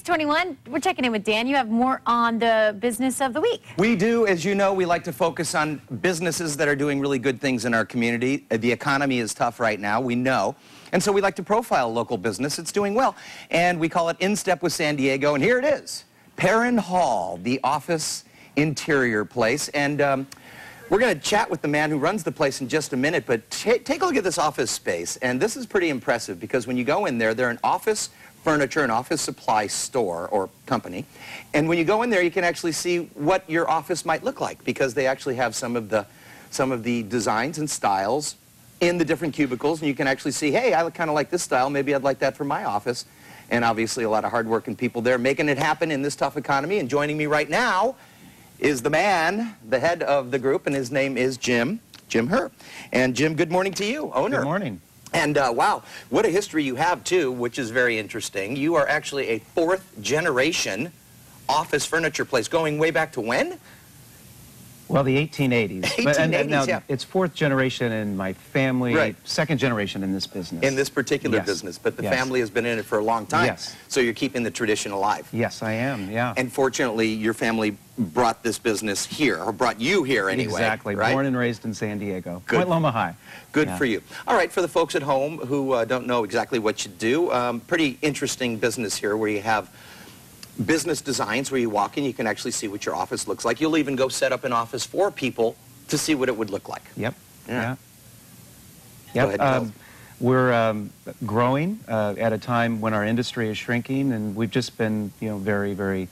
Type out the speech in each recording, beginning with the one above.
6:21. We're checking in with Dan. You have more on the business of the week. We do. As you know, we like to focus on businesses that are doing really good things in our community. The economy is tough right now, we know. And so we like to profile a local business that's doing well. And we call it In Step with San Diego. And here it is, Parron Hall, the office interior place. And we're going to chat with the man who runs the place in just a minute. But take a look at this office space. And this is pretty impressive because when you go in there, they're an office furniture and office supply store or company. And when you go in there, you can actually see what your office might look like because they actually have some of the designs and styles in the different cubicles, and you can actually see, hey, I kind of like this style, maybe I'd like that for my office. And obviously a lot of hardworking people there making it happen in this tough economy. And joining me right now is the man, the head of the group, and his name is Jim Herr. And Jim, good morning to you, owner. Good morning. And wow, what a history you have too, which is very interesting. You are actually a fourth generation office furniture place, going way back to when? Well, the 1880s. 1880s, now, yeah. It's fourth generation in my family, right. Second generation in this business. In this particular yes. business, but the yes. family has been in it for a long time. Yes. So you're keeping the tradition alive. Yes, I am, yeah. And fortunately, your family brought this business here, or brought you here anyway. Exactly, right? Born and raised in San Diego. Good. Point Loma High. Good yeah. for you. All right, for the folks at home who don't know exactly what you do, pretty interesting business here where you have business designs where you walk in, you can actually see what your office looks like. You'll even go set up an office for people to see what it would look like. Yep. Yeah. Yep. We're growing at a time when our industry is shrinking, and we've just been, very, very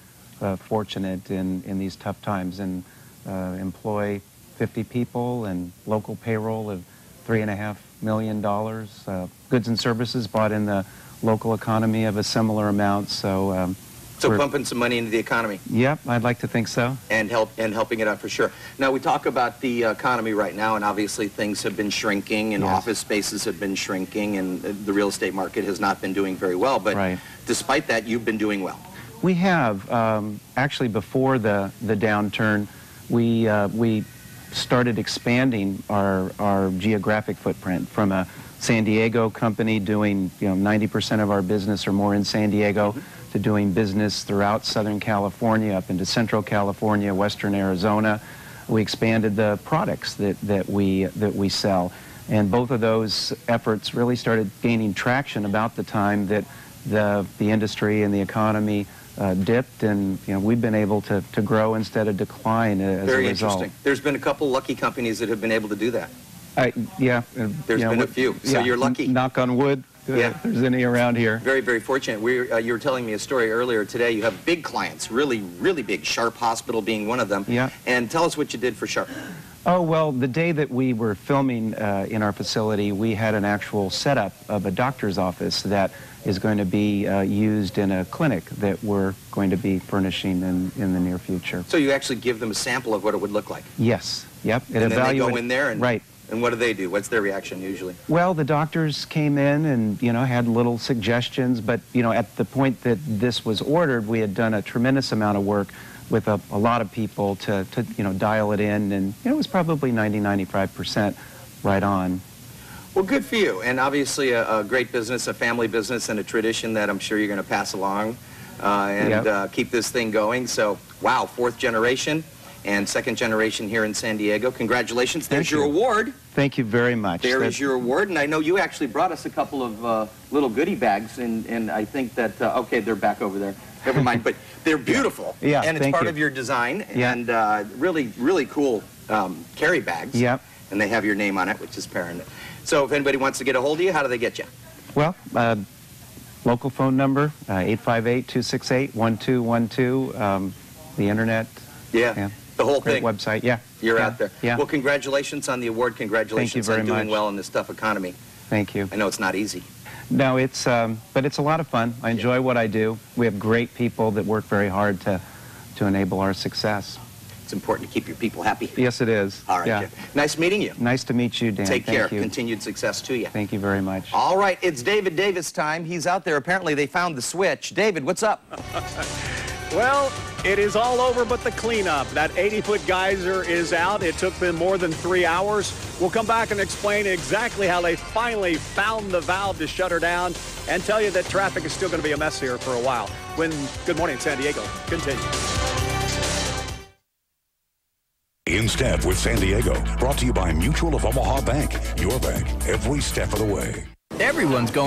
fortunate in these tough times, and employ 50 people and local payroll of $3.5 million. Goods and services bought in the local economy of a similar amount. So pumping some money into the economy. Yep, I'd like to think so. And helping it out for sure. Now, we talk about the economy right now, and obviously things have been shrinking, and yes. office spaces have been shrinking, and the real estate market has not been doing very well. But right. despite that, you've been doing well. We have. Actually, before the downturn, we started expanding our geographic footprint from a San Diego company doing 90% of our business or more in San Diego, mm-hmm. to doing business throughout Southern California, up into Central California, Western Arizona. We expanded the products that we sell, and both of those efforts really started gaining traction about the time that the industry and the economy dipped, and we've been able to grow instead of decline as a result. Very interesting. There's been a couple lucky companies that have been able to do that. Yeah. There's been a few, so you're lucky. Knock on wood. Yeah. If there's any around here. Very, very fortunate. You were telling me a story earlier today. You have big clients, really, really big. Sharp Hospital being one of them. Yeah. And tell us what you did for Sharp. Oh, well, the day that we were filming in our facility, we had an actual setup of a doctor's office that is going to be used in a clinic that we're going to be furnishing in the near future. So you actually give them a sample of what it would look like? Yes. Yep. And then they go in there and... Right. And what do they do? What's their reaction usually? Well, the doctors came in and, had little suggestions, but, at the point that this was ordered, we had done a tremendous amount of work with a lot of people to dial it in, and it was probably 95% right on. Well, good for you, and obviously a great business, a family business, and a tradition that I'm sure you're going to pass along and keep this thing going. So, wow, fourth generation. And second generation here in San Diego. Congratulations. There's your award. Thank you very much. There is your award. And I know you actually brought us a couple of little goodie bags. And I think that, okay, they're back over there. Never mind. But they're beautiful. Yeah, and it's part of your design. Yeah. And really, really cool carry bags. Yep. And they have your name on it, which is Parron. So if anybody wants to get a hold of you, how do they get you? Well, local phone number, 858-268-1212. The internet. Yeah. The whole Great thing. Website, yeah. You're out there. Yeah. Well, congratulations on the award. Congratulations on doing well in this tough economy. Thank you. I know it's not easy. No, but it's a lot of fun. I enjoy what I do. We have great people that work very hard to enable our success. It's important to keep your people happy. Yes, it is. All right, yeah. Nice meeting you. Nice to meet you, Dan. Take care. Thank you. Continued success to you. Thank you very much. All right, it's David Davis time. He's out there. Apparently, they found the switch. David, what's up? Well, it is all over but the cleanup. That 80-foot geyser is out. It took them more than 3 hours. We'll come back and explain exactly how they finally found the valve to shut her down and tell you that traffic is still going to be a mess here for a while when Good Morning San Diego continues. In Step with San Diego, brought to you by Mutual of Omaha Bank. Your bank, every step of the way. Everyone's going